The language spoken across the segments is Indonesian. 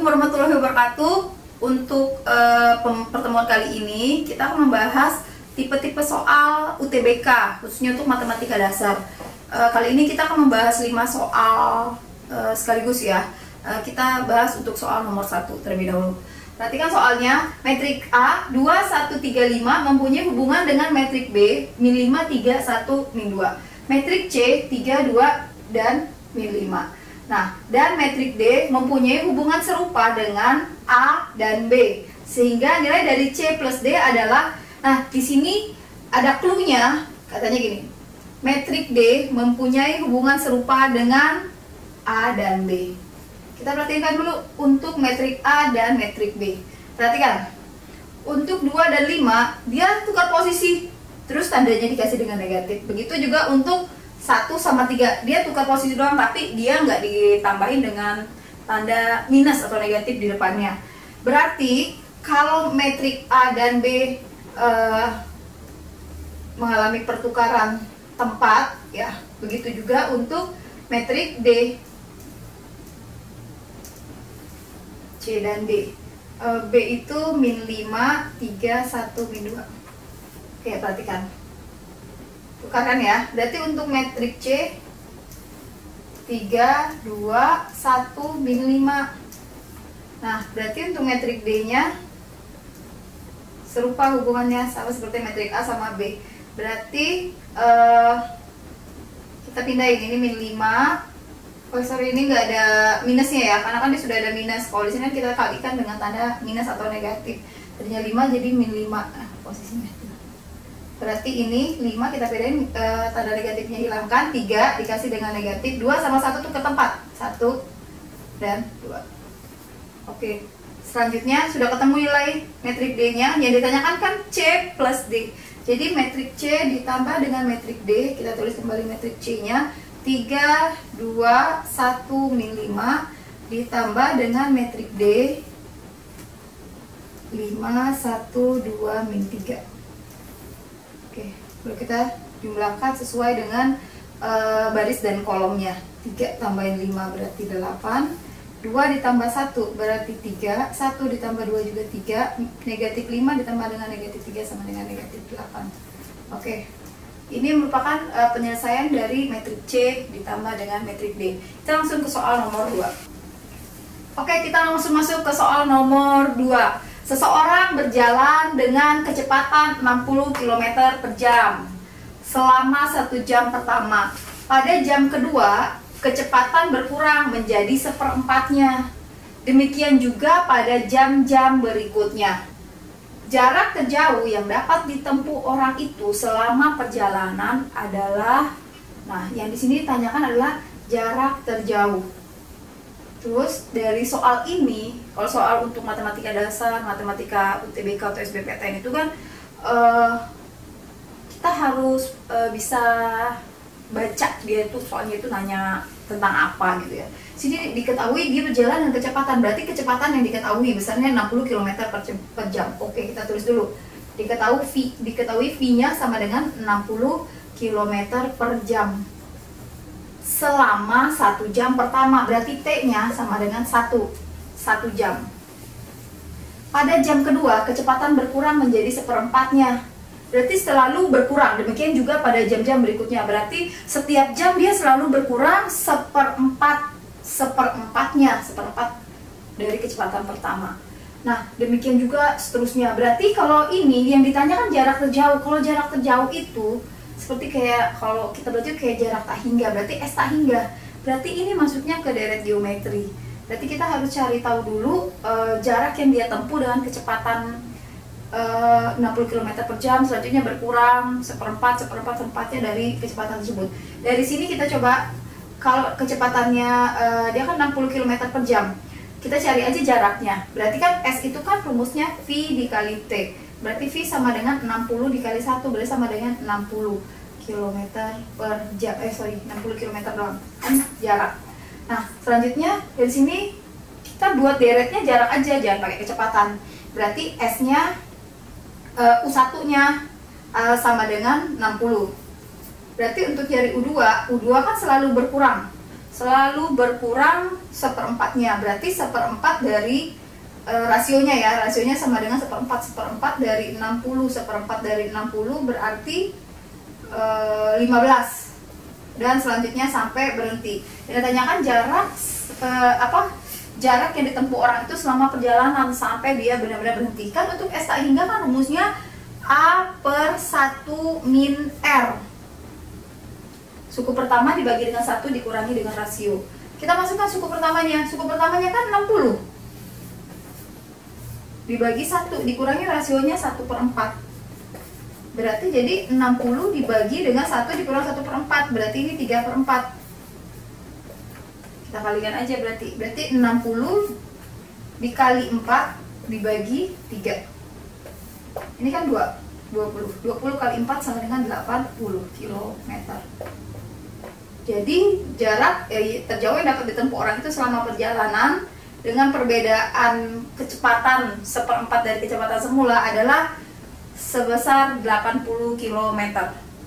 Assalamualaikum warahmatullahi wabarakatuh. Untuk pertemuan kali ini kita akan membahas tipe-tipe soal UTBK, khususnya untuk matematika dasar. Kali ini kita akan membahas 5 soal sekaligus ya. Kita bahas untuk soal nomor 1 terlebih dahulu. Perhatikan soalnya, metrik A 2135 mempunyai hubungan dengan metrik B min 5, 3, 1, min 2. Metrik C 3, 2, dan min 5. Nah, dan metrik D mempunyai hubungan serupa dengan A dan B, sehingga nilai dari C plus D adalah, nah di sini ada clue-nya, katanya gini, metrik D mempunyai hubungan serupa dengan A dan B. Kita perhatikan dulu untuk metrik A dan metrik B. Perhatikan, untuk 2 dan 5 dia tukar posisi, terus tandanya dikasih dengan negatif. Begitu juga untuk 1 sama 3, dia tukar posisi doang, tapi dia nggak ditambahin dengan tanda minus atau negatif di depannya. Berarti kalau metrik A dan B mengalami pertukaran tempat, ya begitu juga untuk metrik D, C dan D. B itu min 5, 3, 1, min 2. Oke, perhatikan. Tukarkan ya. Berarti untuk metrik C 3, 2, 1, min 5. Nah, berarti untuk metrik D-nya serupa hubungannya, sama seperti metrik A sama B. Berarti kita pindahin, ini min 5. Oh sorry, ini nggak ada minusnya ya, karena kan dia sudah ada minus. Kalau di sini kita kalikan dengan tanda minus atau negatif. Tadinya 5 jadi min 5. Nah, posisinya. Berarti ini 5 kita bedain, tanda negatifnya hilangkan, 3 dikasih dengan negatif, 2 sama 1 tuh ke tempat, 1 dan 2. Oke, selanjutnya sudah ketemu nilai metrik D nya, yang ditanyakan kan C plus D. Jadi metrik C ditambah dengan metrik D, kita tulis kembali metrik C nya, 3, 2, 1, min 5 ditambah dengan metrik D 5, 1, 2, min 3. Oke, baru kita jumlahkan sesuai dengan baris dan kolomnya. 3 tambahin 5 berarti 8, 2 ditambah 1 berarti 3, 1 ditambah 2 juga 3, negatif 5 ditambah dengan negatif 3 sama dengan negatif 8. Oke, ini merupakan penyelesaian dari metrik C ditambah dengan metrik D. Kita langsung ke soal nomor 2. Oke, kita langsung masuk ke soal nomor 2. Seseorang berjalan dengan kecepatan 60 km per jam selama 1 jam pertama. Pada jam kedua, kecepatan berkurang menjadi 1/4-nya. Demikian juga pada jam-jam berikutnya. Jarak terjauh yang dapat ditempuh orang itu selama perjalanan adalah, nah yang di sini ditanyakan adalah jarak terjauh. Terus dari soal ini, kalau soal untuk matematika dasar, matematika UTBK atau SBMPTN itu kan kita harus bisa baca dia itu soalnya itu nanya tentang apa gitu ya. Sini diketahui dia berjalan dengan kecepatan, berarti kecepatan yang diketahui besarnya 60 km per jam. Oke, kita tulis dulu. Diketahui V-nya sama dengan 60 km per jam. Selama 1 jam pertama, berarti T-nya sama dengan 1 jam. Pada jam kedua, kecepatan berkurang menjadi 1/4-nya. Berarti selalu berkurang. Demikian juga pada jam-jam berikutnya. Berarti setiap jam dia selalu berkurang 1/4-nya, 1/4 dari kecepatan pertama. Nah, demikian juga seterusnya. Berarti kalau ini yang ditanyakan jarak terjauh. Kalau jarak terjauh itu seperti kayak kalau kita belajar kayak jarak tak hingga, berarti S tak hingga. Berarti ini masuknya ke deret geometri. Berarti kita harus cari tahu dulu jarak yang dia tempuh dengan kecepatan 60 km per jam, selanjutnya berkurang 1/4-nya dari kecepatan tersebut. Dari sini kita coba, kalau kecepatannya dia kan 60 km per jam, kita cari aja jaraknya. Berarti kan S itu kan rumusnya V dikali T. Berarti V sama dengan 60 dikali 1, berarti sama dengan 60 km per jam. 60 km doang kan jarak. Nah, selanjutnya dari sini kita buat deretnya jarak aja, jangan pakai kecepatan. Berarti S-nya U1-nya sama dengan 60. Berarti untuk cari U2 kan selalu berkurang. selalu berkurang seperempatnya. Berarti seperempat dari rasionya ya, rasionya sama dengan seperempat dari 60. Seperempat dari 60 berarti 15. Dan selanjutnya sampai berhenti. Dan ditanyakan jarak jarak yang ditempuh orang itu selama perjalanan sampai dia benar-benar berhenti. Kan untuk S tak hingga kan rumusnya A/1 min R. Suku pertama dibagi dengan 1 dikurangi dengan rasio. Kita masukkan suku pertamanya. Suku pertamanya kan 60. Dibagi 1 dikurangi rasionya 1/4. Berarti jadi 60 dibagi dengan 1 dikurang 1/4. Berarti ini 3/4. Kita kalikan aja berarti. Berarti 60 dikali 4 dibagi 3. Ini kan 20. 20 kali 4 sama dengan 80 km. Jadi jarak terjauh yang dapat ditempuh orang itu selama perjalanan dengan perbedaan kecepatan seperempat dari kecepatan semula adalah sebesar 80 km.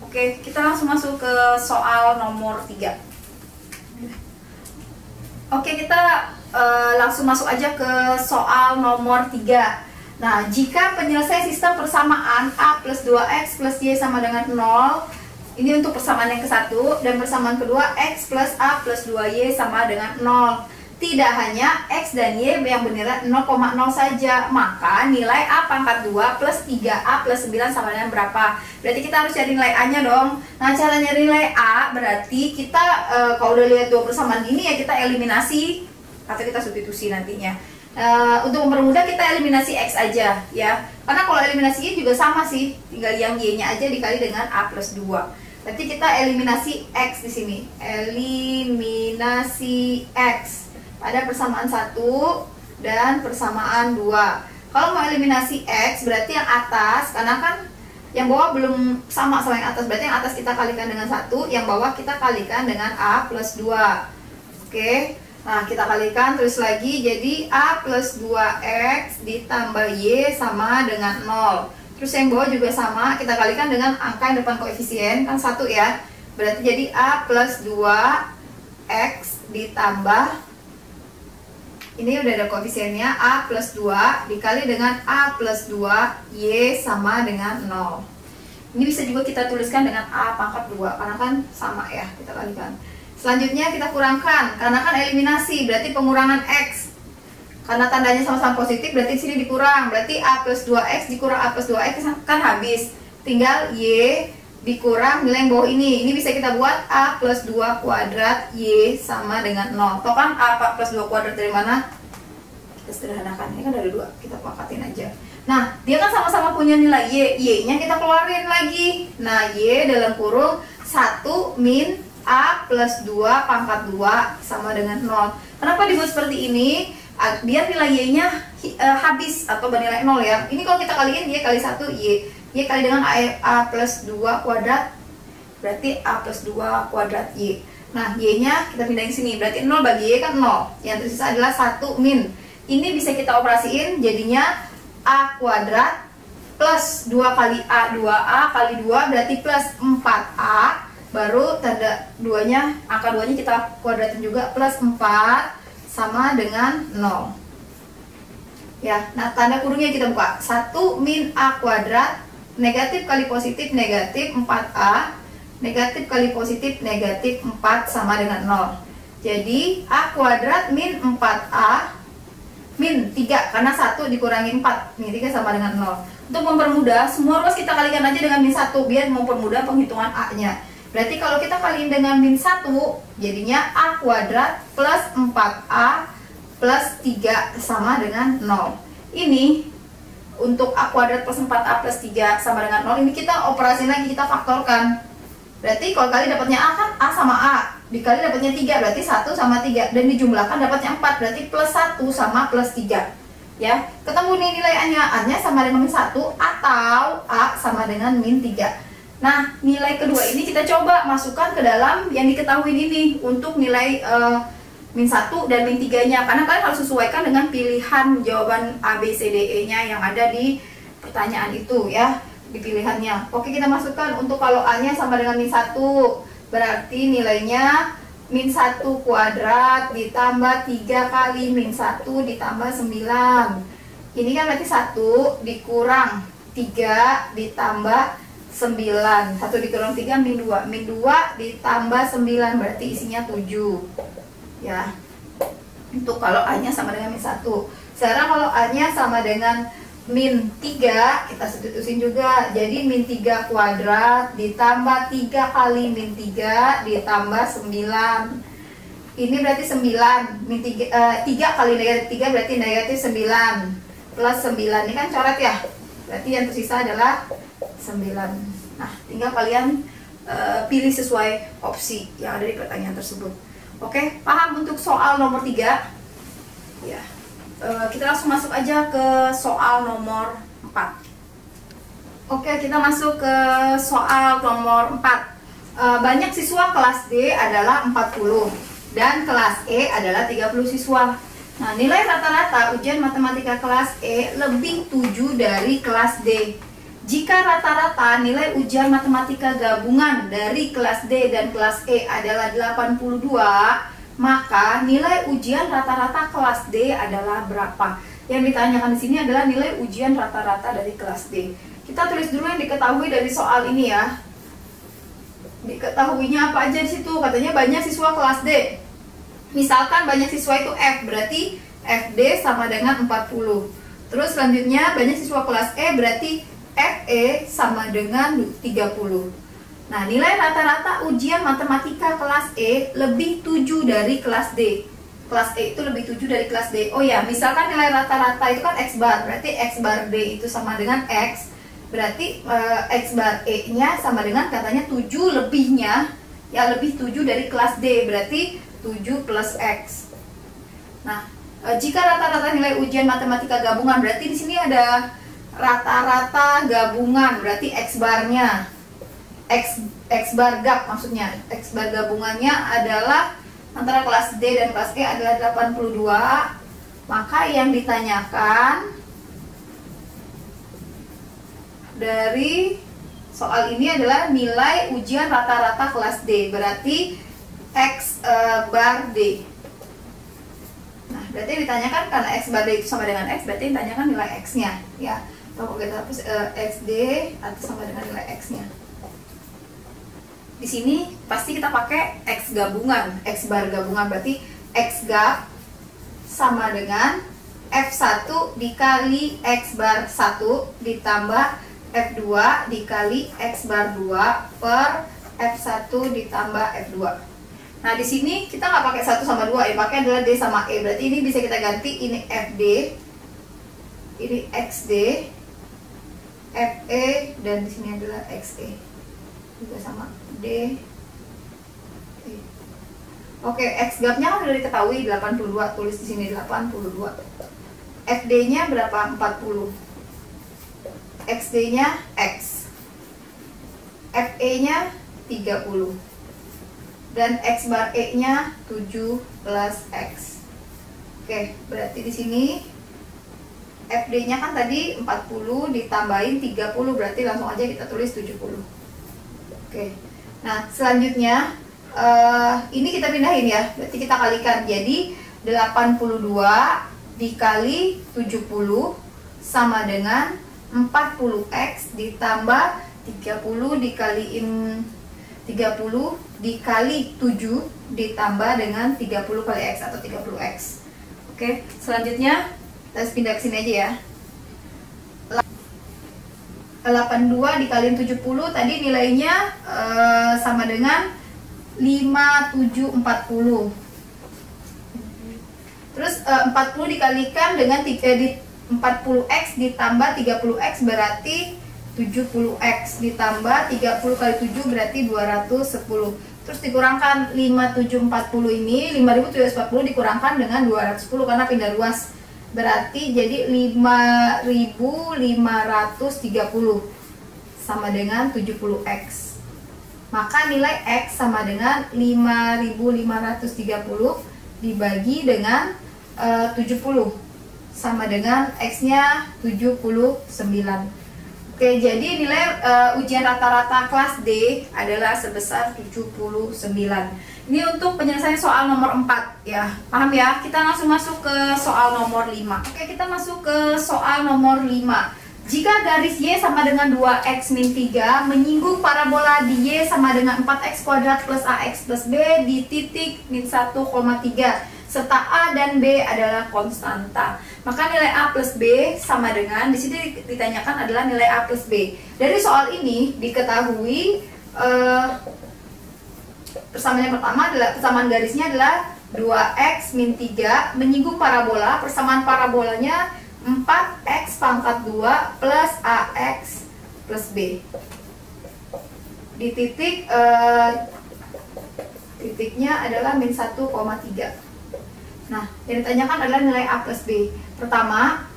Oke, kita langsung masuk ke soal nomor 3. Oke, kita langsung masuk aja ke soal nomor 3. Nah, jika penyelesaian sistem persamaan A plus 2X plus Y sama dengan 0, ini untuk persamaan yang ke-1, dan persamaan kedua X plus A plus 2Y sama dengan 0. Tidak hanya X dan Y yang bernilai 0,0 saja, maka nilai A pangkat 2 plus 3A plus 9 sama dengan berapa? Berarti kita harus cari nilai A nya dong. Nah, cara nyari nilai A berarti kita kalau udah lihat dua persamaan ini ya kita eliminasi atau kita substitusi nantinya. Untuk mempermudah kita eliminasi X aja ya, karena kalau eliminasi Y juga sama sih, tinggal yang Y nya aja dikali dengan A plus 2. Berarti kita eliminasi X di sini, eliminasi X ada persamaan 1 dan persamaan 2. Kalau mau eliminasi X berarti yang atas, karena kan yang bawah belum sama yang atas, berarti yang atas kita kalikan dengan 1, yang bawah kita kalikan dengan A plus 2. Oke, nah kita kalikan terus lagi, jadi A plus 2X ditambah Y sama dengan 0. Terus yang bawah juga sama, kita kalikan dengan angka yang depan koefisien, kan 1 ya. Berarti jadi A plus 2X ditambah, ini udah ada koefisiennya, A plus 2 dikali dengan A plus 2 Y sama dengan 0. Ini bisa juga kita tuliskan dengan A pangkat 2, karena kan sama ya, kita kalikan. Selanjutnya kita kurangkan, karena kan eliminasi, berarti pengurangan X. Karena tandanya sama-sama positif, berarti sini dikurang. Berarti A plus 2X dikurang A plus 2X kan habis. Tinggal Y dikurang nilai yang bawah ini. Ini bisa kita buat A plus 2 kuadrat Y sama dengan 0. Toh kan A plus 2 kuadrat dari mana? Kita sederhanakan, ini kan dari 2, kita pangkatin aja. Nah, dia kan sama-sama punya nilai Y. Y-nya kita keluarin lagi. Nah, Y dalam kurung 1 min A plus 2 pangkat 2 sama dengan 0. Kenapa dibuat seperti ini? Biar nilai Y-nya habis atau bernilai 0 ya. Ini kalau kita kaliin Y kali 1 Y kali dengan A plus 2 kuadrat, berarti A plus 2 kuadrat Y. Nah, Y-nya kita pindahin sini, berarti 0 bagi Y kan 0. Yang tersisa adalah 1 min. Ini bisa kita operasiin, jadinya A kuadrat plus 2 kali A, 2A kali 2 berarti plus 4A. Baru tanda 2-nya, angka 2-nya kita kuadratin juga, plus 4 sama dengan 0. Ya, nah tanda kurungnya kita buka. 1 min A kuadrat, negatif kali positif negatif 4A, negatif kali positif negatif 4 sama dengan 0. Jadi A kuadrat min 4A min 3, karena 1 dikurangi 4, ini 3 sama dengan 0. Untuk mempermudah, semua ruas kita kalikan aja dengan min 1 biar mempermudah penghitungan A nya. Berarti kalau kita kaliin dengan min 1, jadinya A kuadrat plus 4A plus 3 sama dengan 0. Ini untuk A kuadrat plus 4A plus 3 sama dengan 0, ini kita operasi lagi, kita faktorkan. Berarti kalau kali dapatnya A kan A sama A, dikali dapatnya 3, berarti 1 sama 3, dan dijumlahkan dapatnya 4, berarti plus 1 sama plus 3. Ya, ketemu nih nilai A-nya sama dengan min 1 atau A sama dengan min 3. Nah, nilai kedua ini kita coba masukkan ke dalam yang diketahui ini untuk nilai min 1 dan min 3 nya, karena kalian harus sesuaikan dengan pilihan jawaban A, B, C, D, E nya yang ada di pertanyaan itu ya, di pilihannya. Oke, kita masukkan untuk kalau A nya sama dengan min 1 berarti nilainya min 1 kuadrat ditambah 3 kali min 1 ditambah 9. Ini kan berarti 1 dikurang 3 ditambah 9. 1 dikurang 3 min 2. Min 2 ditambah 9 berarti isinya 7. Ya. Untuk kalau A-nya sama dengan min 1. Sekarang kalau A-nya sama dengan min 3, kita substitusin juga. Jadi min 3 kuadrat ditambah 3 kali min 3 ditambah 9. Ini berarti 9. Min 3, 3 kali negatif 3 berarti negatif 9. Plus 9. Ini kan coret ya. Berarti yang tersisa adalah 9. Nah, tinggal kalian pilih sesuai opsi yang ada di pertanyaan tersebut. Oke, paham untuk soal nomor 3? Ya. Kita langsung masuk aja ke soal nomor 4. Oke, kita masuk ke soal nomor 4. Banyak siswa kelas D adalah 40 dan kelas E adalah 30 siswa. Nah, nilai rata-rata ujian matematika kelas E lebih 7 dari kelas D. Jika rata-rata nilai ujian matematika gabungan dari kelas D dan kelas E adalah 82, maka nilai ujian rata-rata kelas D adalah berapa? Yang ditanyakan di sini adalah nilai ujian rata-rata dari kelas D. Kita tulis dulu yang diketahui dari soal ini ya. Diketahuinya apa aja di situ? Katanya banyak siswa kelas D. Misalkan banyak siswa itu F, berarti FD sama dengan 40. Terus selanjutnya banyak siswa kelas E, berarti FE sama dengan 30. Nah, nilai rata-rata ujian matematika kelas E lebih 7 dari kelas D. Kelas E itu lebih 7 dari kelas D. Oh ya, misalkan nilai rata-rata itu kan X bar, berarti X bar D itu sama dengan X. Berarti X bar E-nya sama dengan katanya 7 lebihnya, ya lebih 7 dari kelas D, berarti 7 plus X. Nah, jika rata-rata nilai ujian matematika gabungan, berarti di sini ada rata-rata gabungan, berarti X barnya. X bar gap maksudnya. X bar gabungannya adalah antara kelas D dan kelas E adalah 82. Maka yang ditanyakan dari soal ini adalah nilai ujian rata-rata kelas D, berarti X bar D. Nah, berarti ditanyakan karena X bar D itu sama dengan X, berarti ditanyakan nilai X-nya ya. Kalau kita hapus XD atau sama dengan nilai X-nya. Di sini pasti kita pakai X gabungan, X bar gabungan, berarti X gap sama dengan F1 dikali X bar 1 ditambah F2 dikali X bar 2 per F1 ditambah F2. Nah, di sini kita nggak pakai 1 sama 2, yang pakai adalah D sama E. Berarti ini bisa kita ganti, ini FD, ini XD, FE, dan di sini adalah XE. Juga sama D. Oke, X gapnya kan udah diketahui 82, tulis di sini 82. FD-nya berapa? 40. XD-nya X. FE-nya 30. Dan X bar E-nya 7 plus X. Oke, berarti di sini FD-nya kan tadi 40 ditambahin 30, berarti langsung aja kita tulis 70. Oke, nah selanjutnya ini kita pindahin ya, berarti kita kalikan. Jadi 82 dikali 70 sama dengan 40x ditambah 30 dikaliin 30 dikali 7 ditambah dengan 30 kali x atau 30x. Oke, selanjutnya kita pindah ke sini aja ya. 82 dikaliin 70 tadi nilainya sama dengan 5740. Terus 40 dikalikan dengan 40x ditambah 30x berarti 70x ditambah 30 kali 7 berarti 210. Terus dikurangkan 5740 ini 5740 dikurangkan dengan 210 karena pindah ruas. Berarti jadi 5530 sama dengan 70x. Maka nilai x sama dengan 5530 dibagi dengan 70 sama dengan x-nya 79. Oke, jadi nilai ujian rata-rata kelas D adalah sebesar 79. Ini untuk penyelesaian soal nomor 4 ya. Paham ya? Kita langsung masuk ke soal nomor 5. Oke, kita masuk ke soal nomor 5. Jika garis Y sama dengan 2x min 3 menyinggung parabola di Y sama dengan 4x kuadrat plus AX plus B di titik min 1,3 serta A dan B adalah konstanta. Maka nilai A plus B sama dengan, di sini ditanyakan adalah nilai A plus B. Dari soal ini diketahui persamaan yang pertama adalah persamaan garisnya adalah 2x min 3 menyinggung parabola. Persamaan parabolanya 4x pangkat 2 plus AX plus B. Di titik titiknya adalah min 1,3. Nah, yang ditanyakan adalah nilai A plus B. Pertama,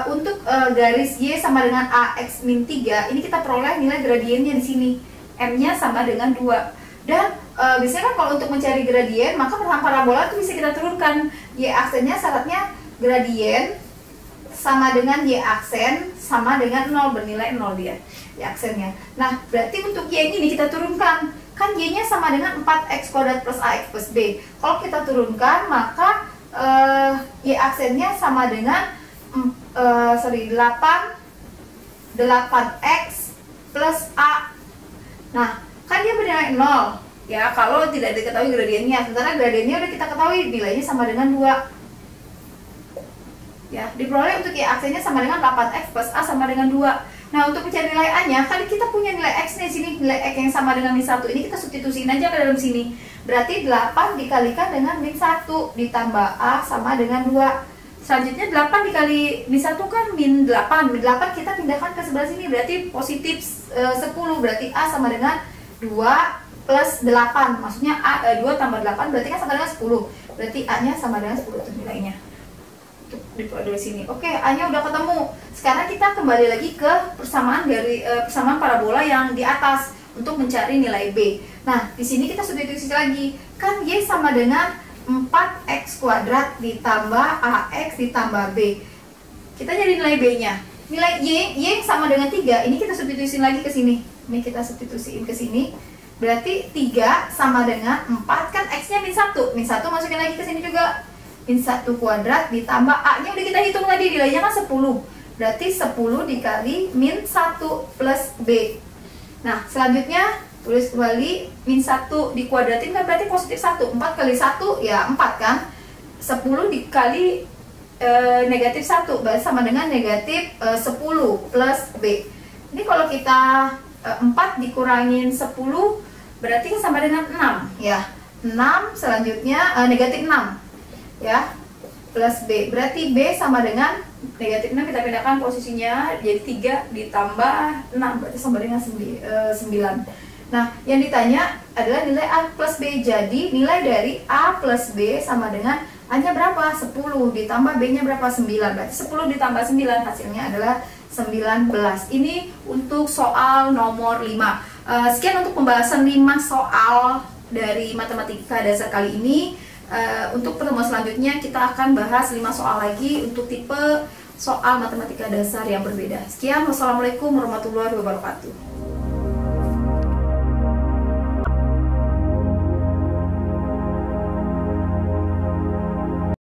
untuk garis Y sama dengan AX min 3, ini kita peroleh nilai gradiennya di sini. M-nya sama dengan 2. Dan biasanya kan kalau untuk mencari gradien, maka persamaan parabola itu bisa kita turunkan. Y aksennya syaratnya gradien sama dengan Y aksen sama dengan 0, bernilai 0 dia Y aksennya. Nah, berarti untuk Y ini kita turunkan. Kan Y-nya sama dengan 4x kuadrat plus AX plus B. Kalau kita turunkan, maka Y aksennya sama dengan 8x plus A. Nah, kan dia bernilai 0 ya kalau tidak diketahui gradiennya. Sementara gradiennya udah kita ketahui, nilainya sama dengan 2. Ya, diperoleh untuk Y aksennya sama dengan 8x plus A sama dengan 2. Nah, untuk mencari nilai A-nya, kan kita punya nilai X nih, sini nilai X yang sama dengan min 1. Ini kita substitusiin aja ke dalam sini. Berarti 8 dikalikan dengan min 1 ditambah A sama dengan 2. Selanjutnya 8 dikali min 1 kan min 8. Min 8 kita pindahkan ke sebelah sini, berarti positif 10. Berarti A sama dengan 2 plus 8. Maksudnya A 2 tambah 8 berarti kan sama dengan 10. Berarti A-nya sama dengan 10 itu nilainya. Di sini. Oke, A-nya udah ketemu. Sekarang kita kembali lagi ke persamaan dari persamaan parabola yang di atas untuk mencari nilai B. Nah, di sini kita substitusi lagi. Kan Y sama dengan 4x kuadrat ditambah AX ditambah B. Kita nyari nilai B-nya. Nilai Y sama dengan 3. Ini kita substitusi lagi ke sini. Ini kita substitusiin ke sini. Berarti 3 sama dengan 4, kan X-nya min 1. Min 1 masukin lagi ke sini juga. Min 1 kuadrat ditambah A-nya udah kita hitung tadi, nilainya kan 10. Berarti 10 dikali min 1 plus B. Nah, selanjutnya tulis kembali min 1 dikuadratin kan berarti positif 1. 4 kali 1 ya 4 kan. 10 dikali negatif 1 berarti sama dengan negatif 10 plus B. Ini kalau kita 4 dikurangin 10 berarti kan sama dengan 6 ya. 6 selanjutnya negatif 6 ya plus B. Berarti B sama dengan negatif 6, kita pindahkan posisinya jadi 3 ditambah 6 berarti sama dengan 9. Nah, yang ditanya adalah nilai A plus B. Jadi nilai dari A plus B sama dengan A-nya berapa? 10 ditambah B-nya berapa? 9. Berarti 10 ditambah 9 hasilnya adalah 19. Ini untuk soal nomor 5. Sekian untuk pembahasan 5 soal dari matematika dasar kali ini. Untuk pertemuan selanjutnya kita akan bahas 5 soal lagi untuk tipe soal matematika dasar yang berbeda. Sekian, wassalamualaikum warahmatullahi wabarakatuh.